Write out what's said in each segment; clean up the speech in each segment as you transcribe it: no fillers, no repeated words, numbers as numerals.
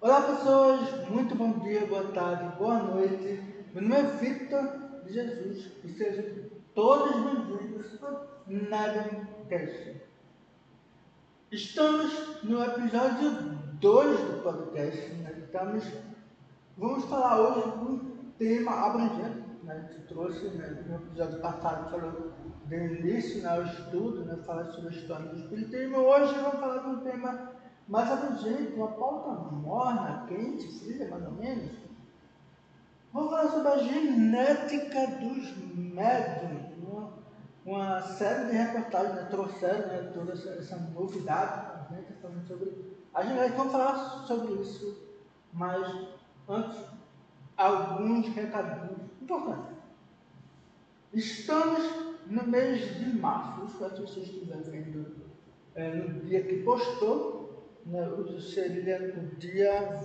Olá pessoas, muito bom dia, boa tarde, boa noite. Meu nome é Victor de Jesus e sejam todos bem-vindos ao Nadancast. Estamos no episódio 2 do podcast, né? Vamos falar hoje de um tema abrangente, né? A gente trouxe, né, no episódio passado, falou do início, né, ao estudo, né, falar sobre a história do Espiritismo. Hoje vamos falar de um tema mais abrangente, uma pauta morna, quente, fria, mais ou menos. Vamos falar sobre a genética dos médiuns. Uma série de reportagens, né, trouxeram, né, toda essa novidade, né, falando sobre a genética. Vamos falar sobre isso, mas antes, alguns recadinhos importantes. Estamos no mês de março, espero que vocês estiverem vendo no dia que postou, né, seria no dia,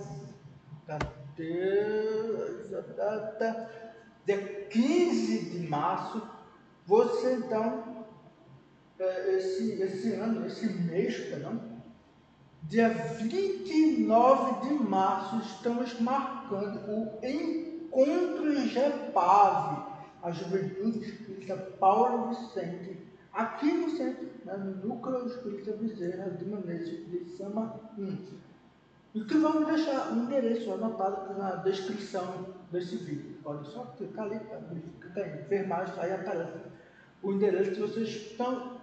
dia 15 de março. Você então, esse mês, perdão, dia 29 de março, estamos marcando o Encontro Gepave, a Juventude Espírita Paulo Vicente, aqui no centro, né, no Núcleo Espírita Bezerra de Menezes de Samarim. E que vamos deixar o endereço anotado aqui na descrição desse vídeo. Pode só clicar ali, clicar em enfermagem, aí aparece o endereço que vocês estão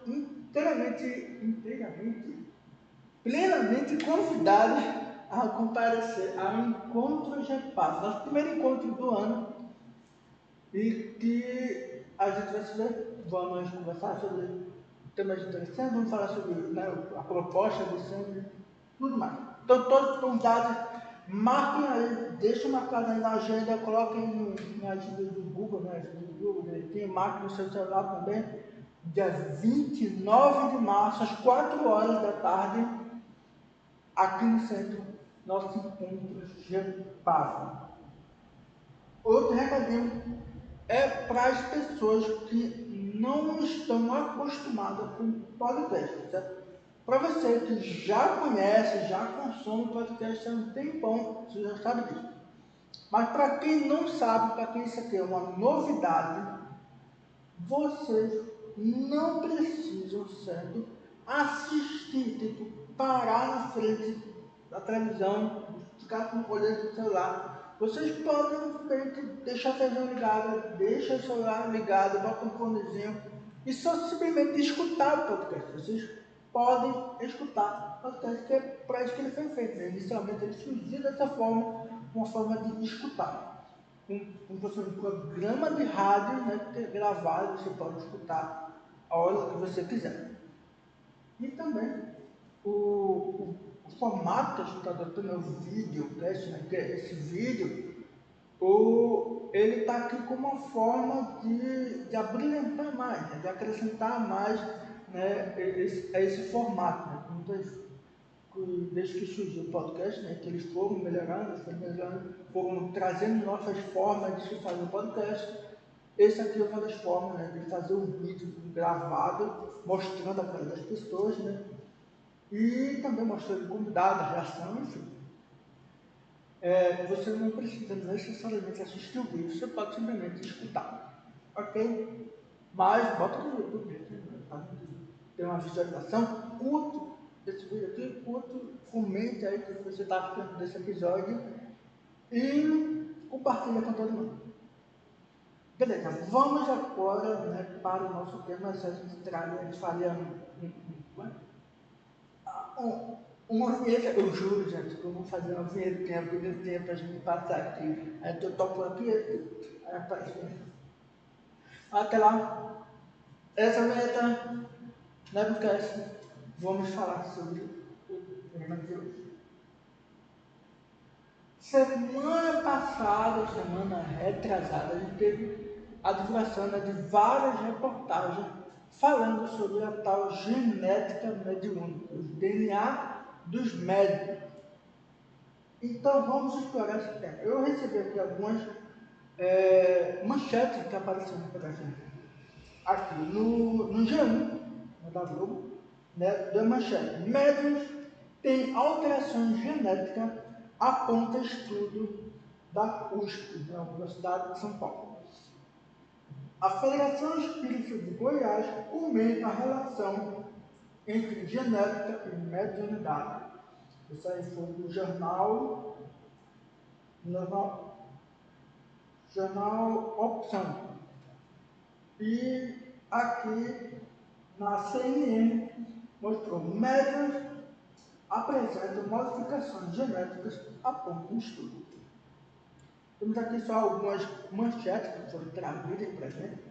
plenamente convidados a comparecer ao Encontro Gepave, nosso primeiro encontro do ano, e que a gente vai fazer, vamos conversar sobre temas interessantes, vamos falar sobre, né, a proposta desse ano, tudo mais. Então todos convidados, marquem aí, deixem marcado aí na agenda, coloquem na agenda do Google, né, marquem no seu celular também, dia 29 de março, às 4 horas da tarde, aqui no centro, nosso encontro Gepave. Outro recadinho é para as pessoas que não estão acostumadas com podcast, certo? Para você que já conhece, já consome podcast há um tempão, você já sabe disso. Mas para quem não sabe, para quem isso aqui é uma novidade, vocês não precisam, certo, assistir, tipo, parar na frente da televisão, ficar olhando o celular. Vocês podem deixar a televisão ligada, deixa o celular ligado, bota um fonezinho e só simplesmente escutar o podcast. Vocês podem escutar o podcast, que é para isso que ele foi feito, né? Inicialmente ele surgiu dessa forma, uma forma de escutar. Um programa de rádio, né, que é gravado, você pode escutar a hora que você quiser. E também o formato que a gente está adotando é o videocast, né, que é esse vídeo, ele está aqui como uma forma de abrilhantar mais, né, de acrescentar mais, né, esse formato. Né, desde que surgiu o podcast, né, que eles foram melhorando, foram trazendo novas formas de se fazer o podcast. Esse aqui é uma das formas, né, de fazer um vídeo gravado, mostrando a cara das pessoas, né, e também mostrando convidado, a reação, enfim. Você não precisa necessariamente assistir o vídeo, você pode simplesmente escutar, ok? Mas bota no YouTube, né, tem uma visualização, curte esse vídeo aqui, comente aí o que você está achando desse episódio e compartilha com todo mundo. Beleza, vamos agora, né, para o nosso tema. A gente faria uma vinheta, eu juro, gente, que eu vou fazer uma vinhetinha bonitinha para a gente passar aqui. Aí eu toco aqui, aí aparece. Até lá, essa vinheta, Nebcast, vamos falar sobre o tema de hoje. Semana passada, semana retrasada, a gente teve a divulgação, né, de várias reportagens falando sobre a tal genética mediúnica, o DNA dos médicos. Então vamos explorar esse tema. Eu recebi aqui algumas manchetes que apareceram pela gente. Aqui no G1, da Globo, né, da manchete: médiuns têm alterações genéticas aponta estudo da USP, da Universidade de São Paulo. A Federação Espírita de Goiás comenta a relação entre genética e mediunidade. Isso aí foi do jornal Opção. E aqui na CNN mostrou médiuns apresentam modificações genéticas após um estudo. Temos aqui só algumas manchetes que foram trazidas para a gente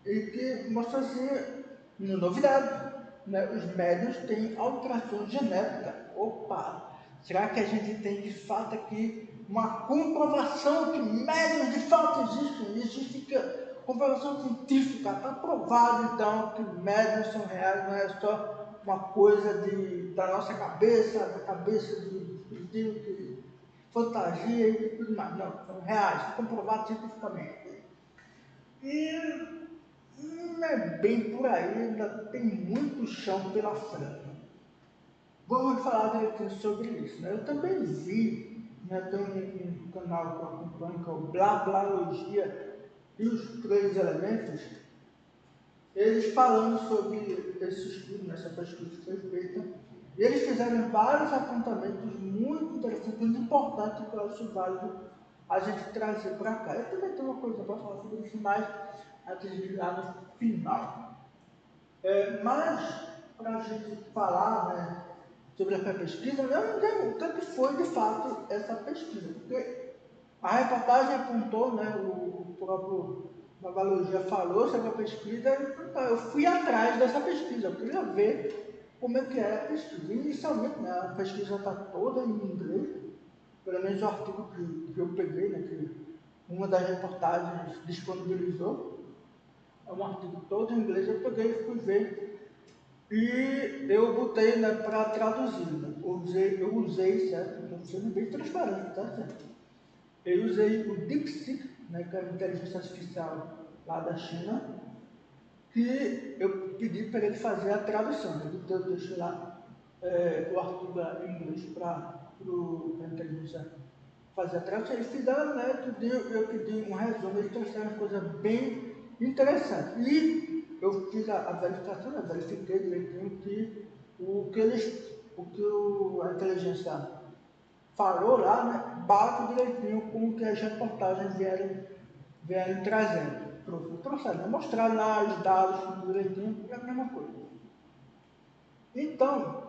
e que mostram assim, uma novidade, né? Os médiuns têm alterações genéticas. Opa! Será que a gente tem de fato aqui uma comprovação que médiuns de fato existem? Existe comprovação científica, está provado então que médiuns são reais, não é só uma coisa da nossa cabeça, da cabeça de fantasia e tudo mais. Não, são reais, comprovados cientificamente. E não é bem por aí, ainda tem muito chão pela frente. Vamos falar direitinho sobre isso. Né? Eu também vi, né, tem um canal que eu acompanho, que é o Blablalogia, e os três elementos, eles falando sobre esse estudo, essa pesquisa que foi feita, e eles fizeram vários apontamentos muito interessantes, muito importantes, que eu acho válido a gente trazer para cá. Eu também tenho uma coisa para falar sobre isso, mas antes de chegar no final. Mas, para a gente falar, né, sobre essa pesquisa, eu não sei o que foi de fato essa pesquisa, porque a reportagem apontou, né, o próprio Babalojia falou sobre a pesquisa, eu fui atrás dessa pesquisa, eu queria ver como é que era a pesquisa. Inicialmente, né, a pesquisa está toda em inglês, pelo menos o artigo que eu peguei, né, que uma das reportagens disponibilizou, é um artigo todo em inglês, eu peguei e fui ver. E eu botei, né, para traduzir. Né? Eu usei, certo? Estou sendo bem transparente, tá certo? Eu usei o DeepSeek, né, que é a inteligência artificial lá da China, que eu pedi para ele fazer a tradução. Né? Eu deixei lá o artigo em inglês para a inteligência fazer a tradução. Eles fizeram, né? Eu pedi um resumo, eles trouxeram uma coisa bem interessante. E eu fiz a verificação, eu verifiquei direitinho que a inteligência falou lá, né, bate direitinho com o que as reportagens vieram trazendo. Trouxeram, mostraram lá os dados, tudo direitinho, é a mesma coisa. Então,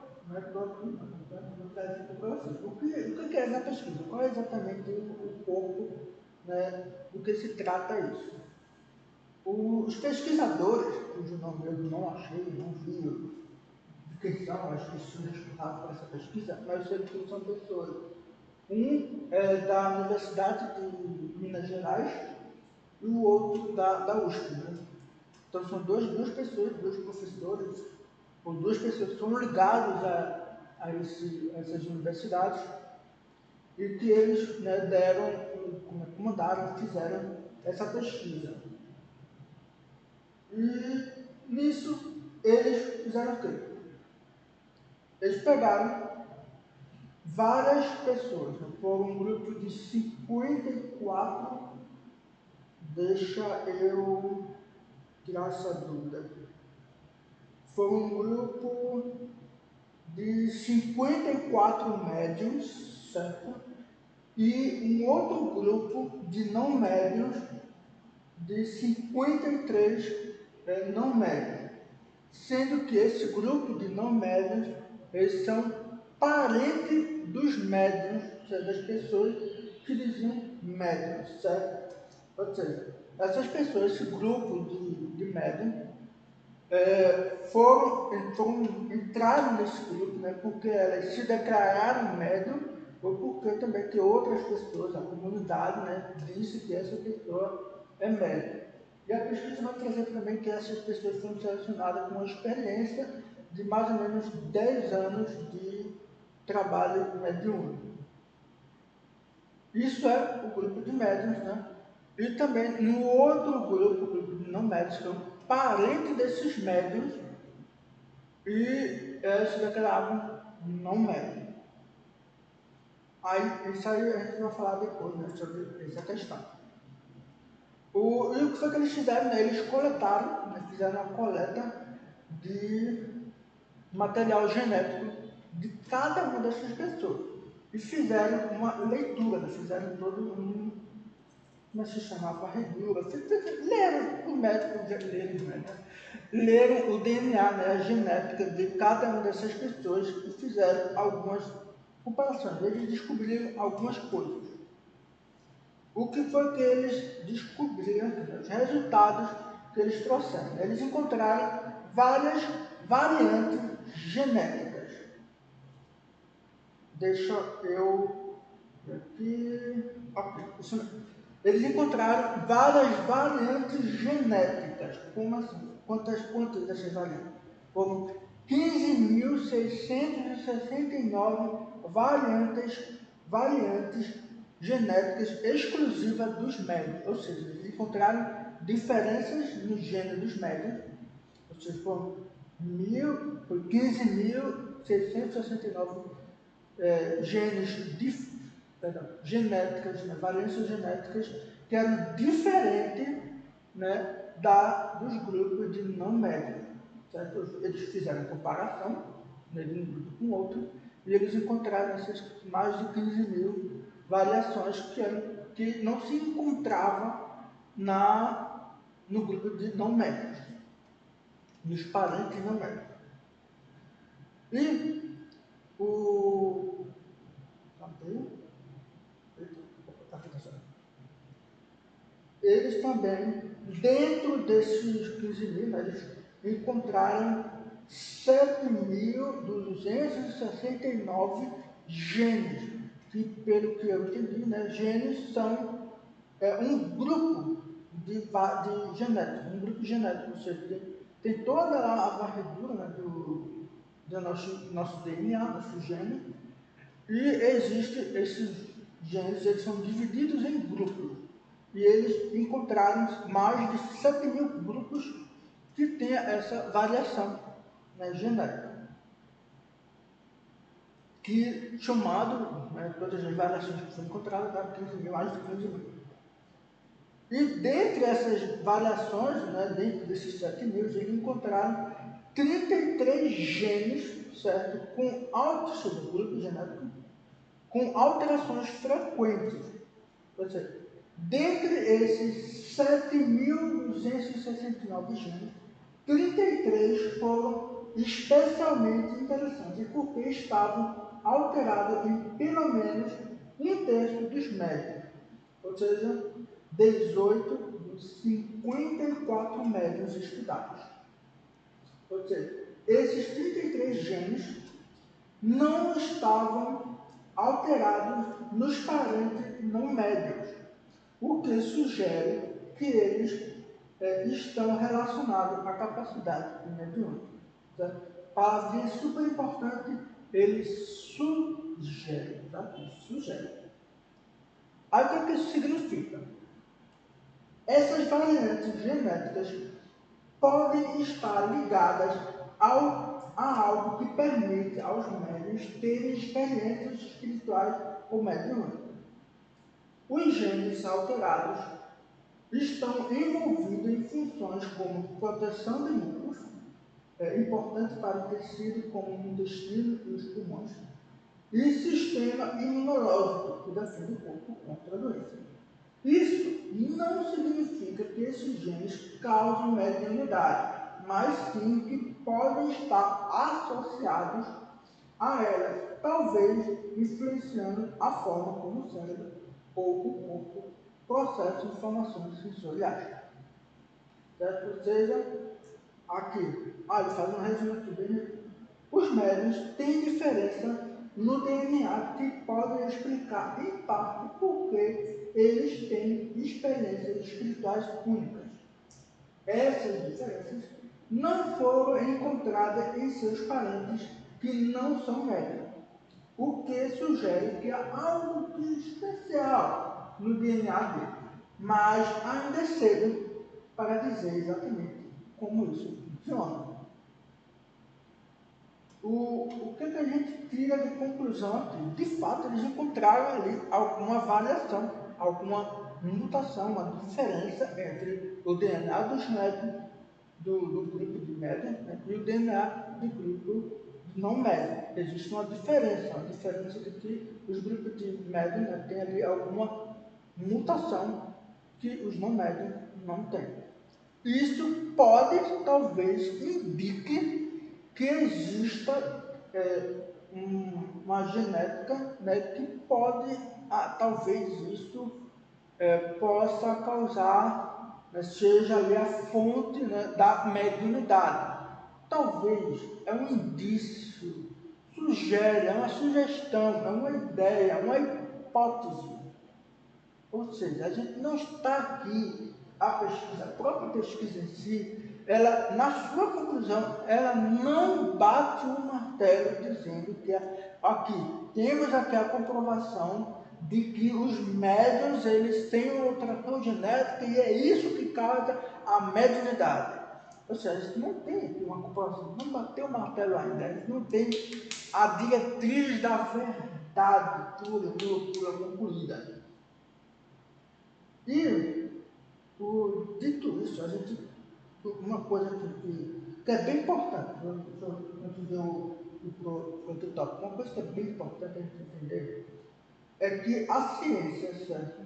o que é essa pesquisa? Qual é exatamente o corpo, né, do que se trata isso? Os pesquisadores, cujo nome eu não achei, não vi de quem são as pessoas responsáveis por essa pesquisa, mas eu sei que são pessoas. Um é da Universidade de Minas Gerais e o outro da USP. Né? Então são duas pessoas, dois professores, ou duas pessoas que são ligados a essas universidades e que eles, né, comandaram, fizeram essa pesquisa. E nisso eles fizeram o quê? Eles pegaram várias pessoas, né? Foram um grupo de 54, deixa eu tirar essa dúvida. Foi um grupo de 54 médiums, certo? E um outro grupo de não médiums de 53 não médiums. Sendo que esse grupo de não médiums, eles são parentes dos médiums, ou seja, das pessoas que diziam médiums, certo? Ou seja, essas pessoas, esse grupo de médiums, entraram nesse grupo, né, porque elas se declararam médium, ou porque também que outras pessoas, a comunidade, né, disse que essa pessoa é médium. E a pesquisa vai trazer também que essas pessoas foram selecionadas com uma experiência de mais ou menos 10 anos de trabalho mediúnico. Isso é o grupo de médiums, né? E também no outro grupo, o grupo de não médiums, que são parentes desses médiums, e se declaravam não médiums. Aí, isso aí a gente vai falar depois, né, sobre essa questão. E o que foi que eles fizeram? Né? Eles coletaram, né, fizeram uma coleta de material genético de cada uma dessas pessoas. E fizeram uma leitura, né? Fizeram todo um, como se chamava, varredura. Leram, os médicos leram, né? Leram o DNA, né, a genética de cada uma dessas pessoas e fizeram algumas comparações. Eles descobriram algumas coisas. O que foi que eles descobriram, os resultados que eles trouxeram? Eles encontraram várias variantes genéticas. Deixa eu aqui. Ok, isso mesmo. Eles encontraram várias variantes genéticas. Como assim? Quantas dessas variantes? Foram 15.669 variantes genéticas exclusivas dos médios. Ou seja, eles encontraram diferenças no gene dos médios. Ou seja, foram 15.669 genéticas, né, variâncias genéticas que eram diferentes, né, dos grupos de não médicos. Certo? Eles fizeram comparação, né, de um grupo com outro e eles encontraram essas mais de 15 mil variações que não se encontravam no grupo de não médicos, nos parentes não médicos. E o. Eles também, dentro desses 15 mil, né, eles encontraram 7.269 genes, que pelo que eu entendi, né, genes são um grupo de genético, ou seja, tem toda a varredura, né, do nosso DNA, nosso gene, e existem esses genes, eles são divididos em grupos. E eles encontraram mais de 7 mil grupos que têm essa variação, né, genética. Que chamado, né, todas as variações que foram encontradas, dá 15 mil, mais de 15 mil. E dentre essas variações, né, dentro desses 7 mil, eles encontraram 33 genes, certo? Com altos subgrupos genéticos, com alterações frequentes. Ou seja, dentre esses 7.269 genes, 33 foram especialmente interessantes, porque estavam alterados em pelo menos um terço dos médios. Ou seja, 18 dos 54 médios estudados. Ou seja, esses 33 genes não estavam alterados nos parentes não médios, o que sugere que eles estão relacionados à capacidade mediúnica. Palavrinha super importante, ele sugere, tá? Sugere. Aí o que isso significa? Essas variantes genéticas podem estar ligadas a algo que permite aos médiuns terem experiências espirituais ou mediúnicas. Os genes alterados estão envolvidos em funções como proteção de núcleos, importante para o tecido como o intestino e os pulmões, e sistema imunológico, que defende o corpo contra a doença. Isso não significa que esses genes causem mediunidade, mas sim que podem estar associados a elas, talvez influenciando a forma como o cérebro ou o corpo processa informações sensoriais. Certo? Ou seja, aqui, ele faz um resumo aqui bem. Os médiuns têm diferença no DNA que podem explicar, em parte, porque eles têm experiências espirituais únicas. Essas diferenças não foram encontradas em seus parentes que não são médiuns, o que sugere que há algo de especial no DNA dele, mas ainda é cedo para dizer exatamente como isso funciona. o que a gente tira de conclusão aqui? De fato, eles encontraram ali alguma variação, alguma mutação, uma diferença entre o DNA dos médiums do grupo de médium, né, e o DNA do grupo não médium. Existe uma diferença de que os grupos de médium, né, têm ali alguma mutação que os não médium não têm. Isso pode, talvez, indique que exista uma genética, né, que pode, talvez isso possa causar, né, seja ali a fonte, né, da mediunidade. Talvez é um indício, sugere, é uma sugestão, é uma ideia, uma hipótese. Ou seja, a gente não está aqui, a própria pesquisa em si, ela, na sua conclusão, ela não bate o martelo dizendo que aqui, temos aqui a comprovação de que os médiuns, eles têm uma alteração genética e é isso que causa a mediunidade. Ou seja, a gente não tem aqui uma comprovação, não bateu o martelo ainda, a gente não tem a diretriz da verdade pura, concluída. E, dito isso, uma coisa que é bem importante, antes de eu ir para o outro tópico, uma coisa que é bem importante a gente entender é que a ciência, certo?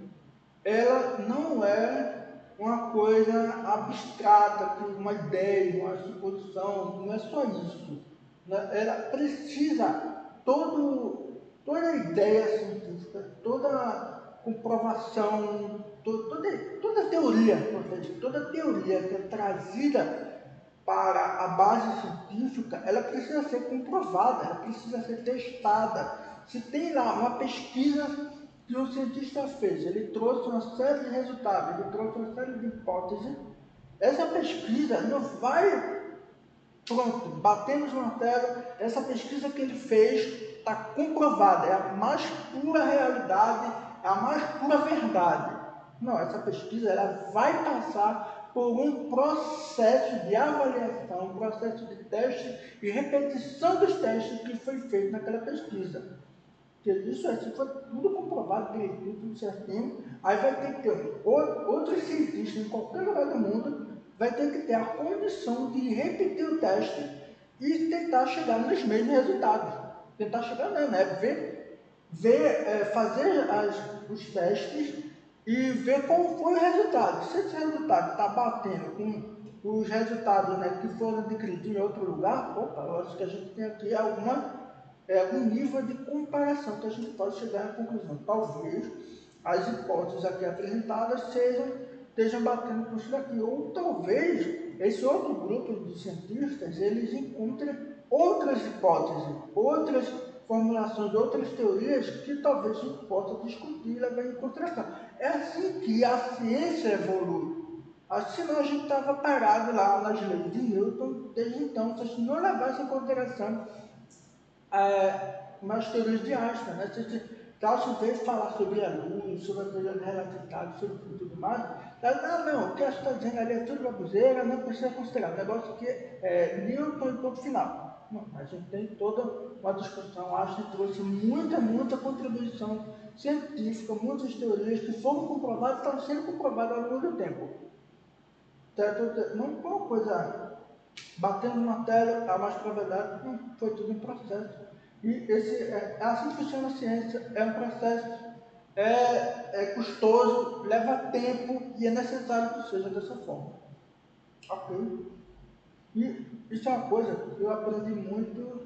Ela não é uma coisa abstrata, uma ideia, uma suposição, não é só isso. Né? Ela precisa, toda ideia científica, toda comprovação, toda teoria que é trazida para a base científica, ela precisa ser comprovada, ela precisa ser testada. Se tem lá uma pesquisa que um cientista fez, ele trouxe uma série de resultados, ele trouxe uma série de hipóteses, essa pesquisa não vai, pronto, batemos no martelo, essa pesquisa que ele fez está comprovada, é a mais pura realidade, é a mais pura verdade. Não, essa pesquisa ela vai passar por um processo de avaliação, um processo de teste e repetição dos testes que foi feito naquela pesquisa. Porque isso assim foi tudo comprovado direitinho, tudo certinho. Aí vai ter que ter outros cientistas em qualquer lugar do mundo, vai ter que ter a condição de repetir o teste e tentar chegar nos mesmos resultados. Tentar chegar, né? Fazer os testes e ver qual foi o resultado. Se esse resultado está batendo com os resultados, né, que foram adquiridos em outro lugar, opa, eu acho que a gente tem aqui um nível de comparação que a gente pode chegar à conclusão. Talvez as hipóteses aqui apresentadas estejam batendo com isso daqui. Ou talvez esse outro grupo de cientistas, eles encontrem outras hipóteses, outras formulações, outras teorias que talvez a gente possa discutir e levar em consideração. É assim que a ciência evolui. Senão a gente estava parado lá nas leis de Newton desde então, se a gente não levasse em consideração umas teorias de Einstein, né? Se Gauss veio falar sobre a luz, sobre a teoria da relatividade, sobre tudo mais, não, o que Einstein está dizendo ali é tudo baboseira, não precisa considerar. O negócio aqui é Newton e ponto final. Não, a gente tem toda uma discussão, Einstein trouxe muita contribuição científica, muitas teorias que foram comprovadas, estão sendo comprovadas ao longo do tempo. Não foi uma coisa batendo na tela, a mais verdade, foi tudo um processo. E é assim que funciona a ciência, é um processo, é custoso, leva tempo e é necessário que seja dessa forma. Ok? E isso é uma coisa que eu aprendi muito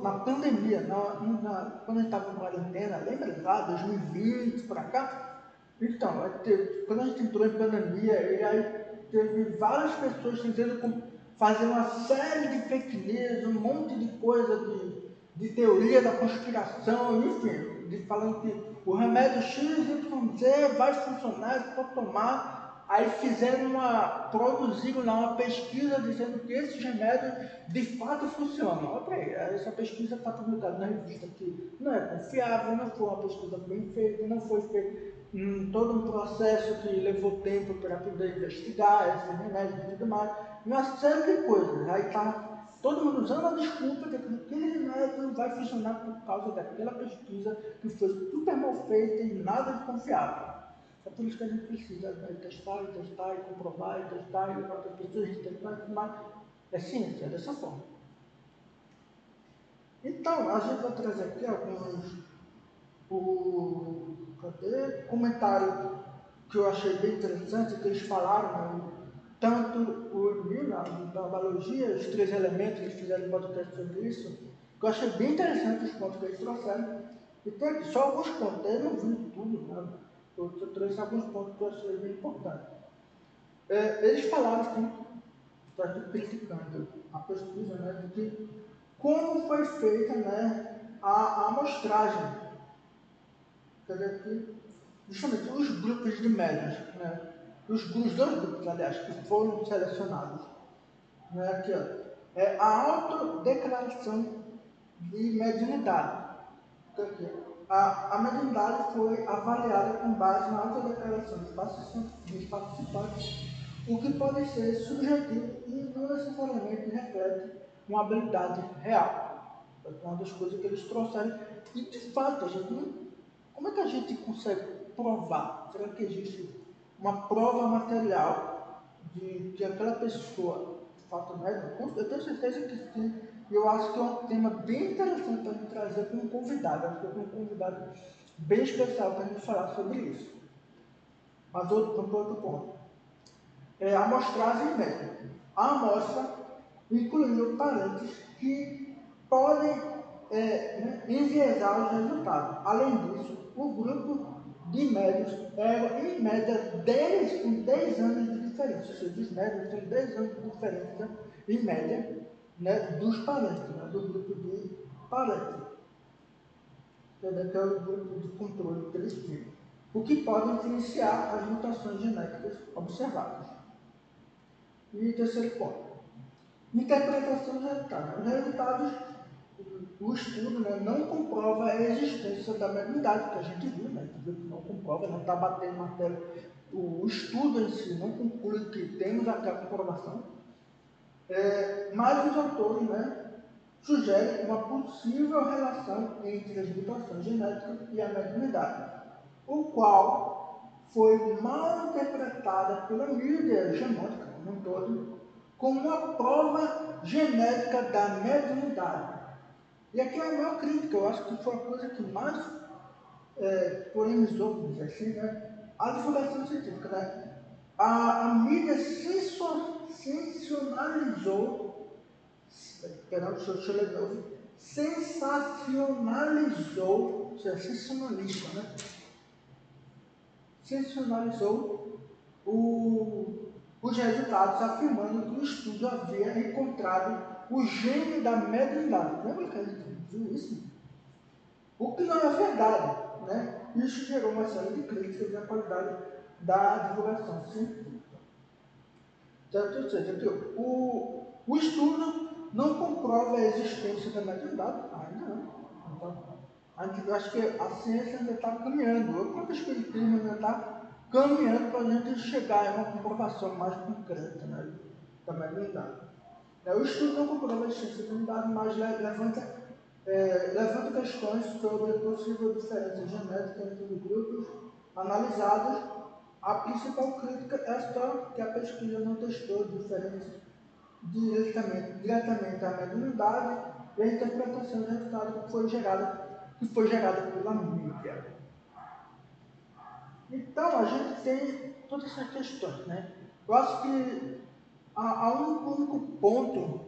na pandemia, quando a gente estava em quarentena, lembra lá, 2020 para cá? Então, quando a gente entrou em pandemia, e aí teve várias pessoas tentando fazer uma série de fake news, um monte de coisa de teoria da conspiração, enfim, falando que o remédio XYZ vai funcionar, se for tomar. Aí produziram lá uma pesquisa dizendo que esses remédios de fato funcionam. Olha para aí, essa pesquisa está publicada na revista que não é confiável, não foi uma pesquisa bem feita, não foi feita todo um processo que levou tempo para poder investigar esse remédio e tudo mais, uma série de coisas. Aí está Todo mundo usando a desculpa de que aquele remédio não vai funcionar por causa daquela pesquisa que foi super mal feita e nada de confiável. É por isso que a gente precisa testar, e comprovar, e testar, e outras pessoas testar e tudo mais. É ciência, é dessa forma. Então, a gente vai trazer aqui alguns comentário que eu achei bem interessante, que eles falaram, né? Tanto o da biologia, os 3 elementos, eles fizeram um podcast sobre isso, que eu achei bem interessante os pontos que eles trouxeram. E tem aqui só alguns pontos, eu não vi tudo, né? Eu trouxe alguns pontos que eu achei bem importantes. Eles falaram assim, estou aqui criticando a pesquisa, né, de que como foi feita, né, a amostragem. Quer dizer, que justamente os grupos de médios, né, os 2 grupos, aliás, que foram selecionados, né, aqui, ó, é a autodeclaração de mediunidade. Então, aqui, a mediunidade foi avaliada com base na autodeclaração dos participantes, o que pode ser subjetivo e não necessariamente reflete uma habilidade real. É uma das coisas que eles trouxeram. E, de fato, a gente não, como é que a gente consegue provar? Será que existe uma prova material de que aquela pessoa, de fato, né? Eu tenho certeza que sim. E eu acho que é um tema bem interessante para a gente trazer como convidado. Acho que eu tenho um convidado bem especial para a gente falar sobre isso. Mas outro ponto. A amostragem médica. A amostra incluiu parentes que podem enviesar os resultados. Além disso, o grupo de médios era, em média, 10 anos de diferença. Ou seja, os médios têm 10 anos de diferença, em média, né, dos parentes, né, do grupo de parentes. Que é o grupo de controle que eles tinham. O que pode influenciar as mutações genéticas observadas. E terceiro ponto, interpretação dos resultados. Os resultados, o estudo, né, não comprova a existência da mediunidade, que a gente viu, né, não comprova, não está batendo na tela. O estudo em si não conclui que temos aquela comprovação, mas os autores, né, sugerem uma possível relação entre as mutações genéticas e a mediunidade, o qual foi mal interpretada pela mídia hegemônica, como um todo, como uma prova genética da mediunidade. E aqui é a maior crítica, eu acho que foi a coisa que mais polemizou, vamos dizer assim, né? A divulgação científica. Né? A mídia sensacionalizou, deixa eu ler de novo, sensacionalizou, ou seja, sensacionalista, né? Sensacionalizou os resultados, afirmando que o estudo havia encontrado o gene da mediunidade. Lembra que a gente viu isso? O que não é verdade, né? Isso gerou uma série de críticas à qualidade da divulgação científica. Certo? Ou seja, o estudo não comprova a existência da mediunidade. Ainda não. Então, eu acho que a ciência ainda está caminhando. O próprio espiritismo ainda está caminhando para a gente chegar a uma comprovação mais concreta, né, da mediunidade. O estudo não comprova a existência da mediunidade, mas levanta questões sobre a possível diferença genética entre os grupos analisados. A principal crítica é esta, que a pesquisa não testou diferenças diretamente à mediunidade e a interpretação do resultado que foi gerada pela mídia. Então, a gente tem todas essas questões, né? Eu acho que há um único ponto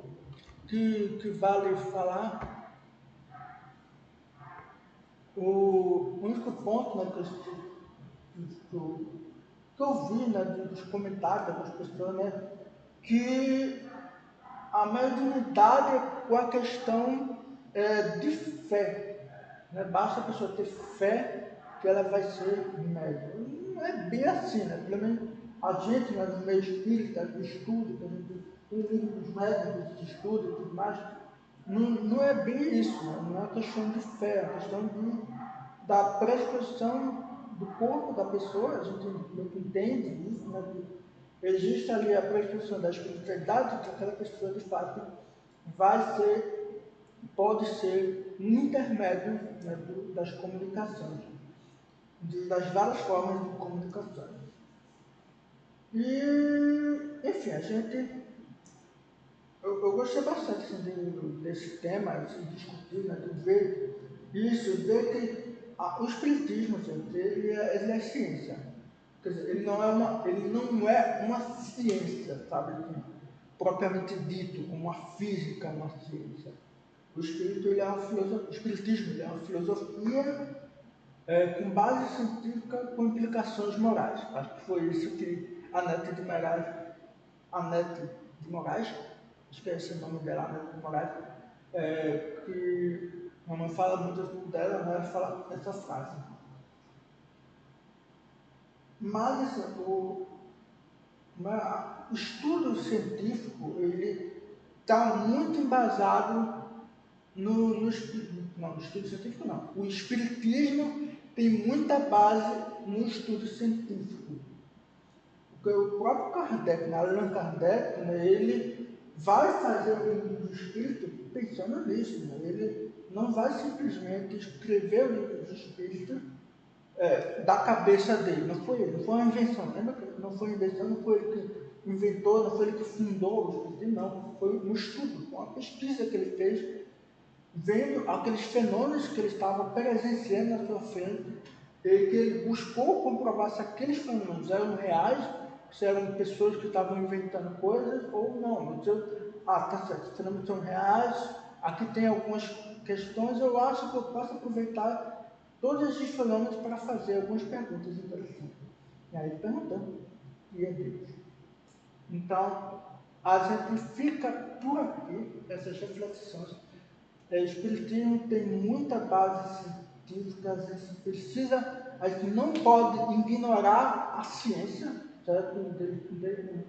que vale falar, o único ponto, né, que eu vi, né, dos comentários das pessoas, né, que a mediunidade é com a questão de fé. Né? Basta a pessoa ter fé que ela vai ser médium. Não é bem assim, né? Pelo menos a gente, né, no meio espírita, do estudo, que a gente tem livro dos médicos de estudo e tudo mais, não é bem isso, né? Não é questão de fé, é questão da predisposição do corpo da pessoa. A gente meio que entende isso, né? Que existe ali a predisposição da espiritualidade, que aquela pessoa de fato pode ser um intermédio, né, das comunicações, das várias formas de comunicação. E, enfim, eu gostei bastante assim, desse tema, de discutir, né, de ver isso, ver que o espiritismo, gente, ele é ciência. Quer dizer, ele não é uma ciência, sabe, propriamente dito, como a física é uma ciência. O espírito, ele é uma filosofia, o espiritismo, ele é uma filosofia com base científica, com implicações morais. Acho que foi isso que Anete de Moraes, acho que é esse o nome dela, Anete de Moraes, que a mamãe fala muito dela, né, ela fala essa frase. Mas assim, o estudo científico, ele está muito embasado no estudo científico não. O espiritismo tem muita base no estudo científico. Porque o próprio Kardec, né, Allan Kardec, né, ele vai fazer o livro do espírito pensando nisso. Né? Ele não vai simplesmente escrever o livro do espírito da cabeça dele. Não foi ele, não foi uma invenção. Lembra que não foi uma invenção, não foi ele que inventou, não foi ele que fundou o espiritismo, não. Foi um estudo, uma pesquisa que ele fez, vendo aqueles fenômenos que ele estava presenciando na sua frente, e que ele buscou comprovar se aqueles fenômenos eram reais, se eram pessoas que estavam inventando coisas ou não. Tá certo, os fenômenos são reais, aqui tem algumas questões, eu acho que eu posso aproveitar todos esses fenômenos para fazer algumas perguntas interessantes. E aí ele perguntou, e é Deus. Então, a gente fica por aqui, essas reflexões. O Espiritismo tem muita base científica, a gente não pode ignorar a ciência, certo? Em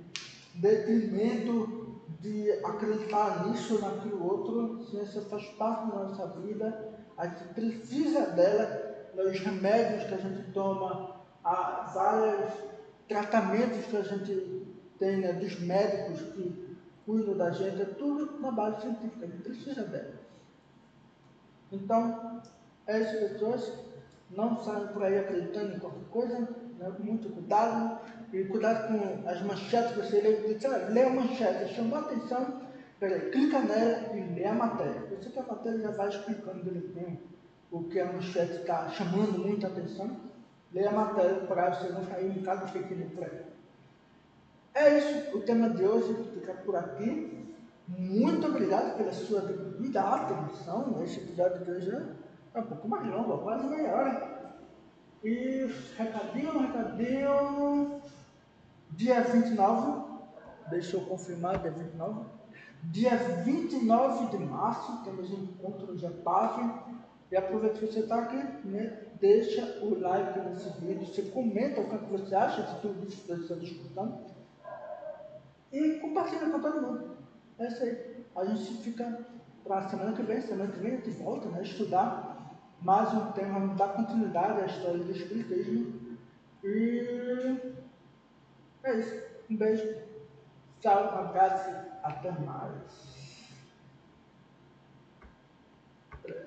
detrimento de acreditar nisso, naquilo outro. A ciência faz parte da nossa vida, a gente precisa dela, os remédios que a gente toma, vários tratamentos que a gente tem, né, dos médicos que cuidam da gente, é tudo na base científica, a gente precisa dela. Então, essas pessoas não saem por aí acreditando em qualquer coisa, né? Muito cuidado, e cuidado com as manchetes que você lê a manchete, chamou a atenção, clica nela e lê a matéria. Você que a matéria já vai explicando direitinho o que a manchete está chamando muita atenção, lê a matéria para você não cair em cada fake news por aí. É isso, o tema de hoje fica por aqui. Muito obrigado pela sua devida atenção. Esse episódio de hoje é um pouco mais longo, quase meia hora. E recadinho. Dia 29, deixa eu confirmar, dia 29. Dia 29 de março, temos um encontro no Japave. E aproveita que você está aqui, né? Deixa o like nesse vídeo, você comenta o que você acha de tudo isso que você está escutando. E compartilha com todo mundo. É isso aí. A gente fica para a semana que vem a gente volta, né, a estudar mais um tema, dar continuidade à história do Espiritismo. E é isso. Um beijo. Tchau, um abraço, até mais.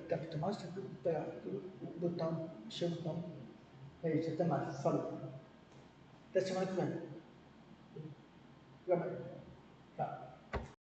Quer que tomar? Você pegar o botão, chega o botão. É isso, até mais. Falou. Até semana que vem.